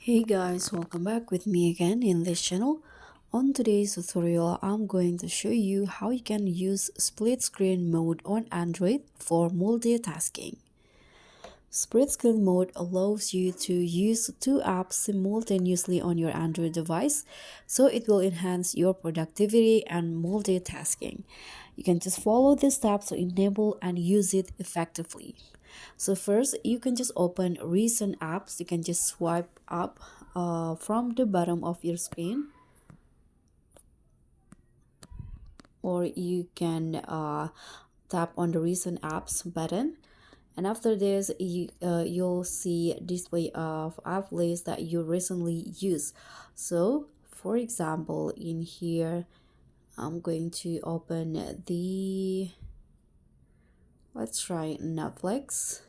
Hey guys, welcome back with me again in this channel. On today's tutorial, I'm going to show you how you can use split screen mode on Android for multitasking. Split screen mode allows you to use two apps simultaneously on your Android device, so it will enhance your productivity and multitasking. You can just follow the steps to enable and use it effectively. So first, you can just open recent apps. You can just swipe up from the bottom of your screen, or you can tap on the recent apps button. And after this, you'll see display of app list that you recently used. So for example, in here, I'm going to open the, let's try Netflix.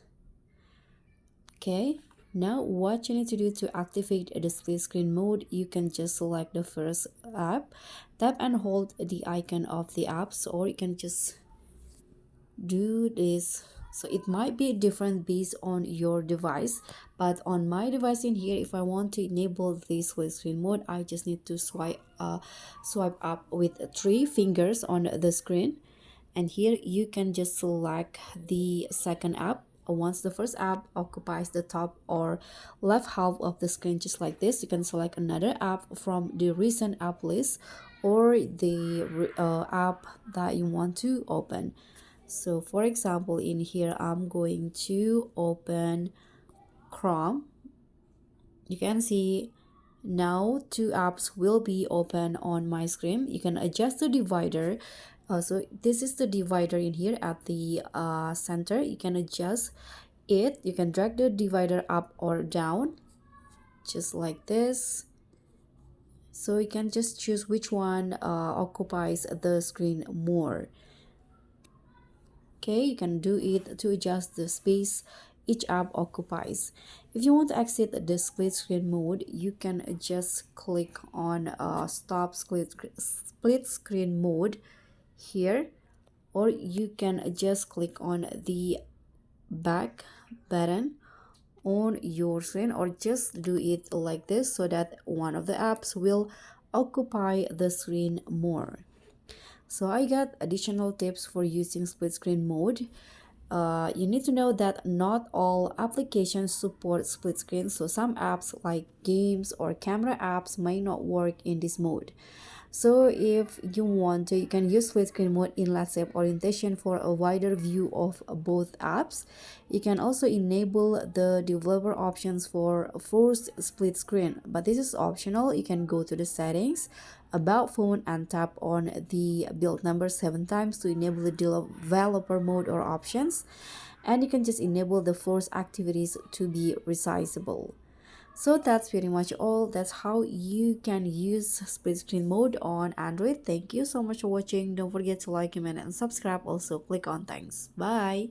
Okay, now what you need to do to activate the split screen mode, you can just select the first app, tap and hold the icon of the apps, or you can just do this. So it might be different based on your device, but on my device in here, if I want to enable this split screen mode, I just need to swipe up with three fingers on the screen, and here you can just select the second app. Once the first app occupies the top or left half of the screen, just like this, you can select another app from the recent app list, or the app that you want to open. So for example, in here, I'm going to open Chrome. You can see now two apps will be open on my screen. You can adjust the divider. So this is the divider in here at the center. You can adjust it. You can drag the divider up or down, just like this. So you can just choose which one occupies the screen more. Okay, you can do it to adjust the space each app occupies. If you want to exit the split screen mode, you can just click on stop split screen mode here, or you can just click on the back button on your screen, or just do it like this so that one of the apps will occupy the screen more. So I got additional tips for using split screen mode. You need to know that not all applications support split screen, so some apps like games or camera apps may not work in this mode. So if you want to, you can use split screen mode in landscape orientation for a wider view of both apps. You can also enable the developer options for forced split screen, but this is optional. You can go to the settings, about phone, and tap on the build number 7 times to enable the developer mode or options. And you can just enable the forced activities to be resizable. So that's pretty much all. That's how you can use split screen mode on Android. Thank you so much for watching. Don't forget to like, comment, and subscribe. Also click on thanks. Bye.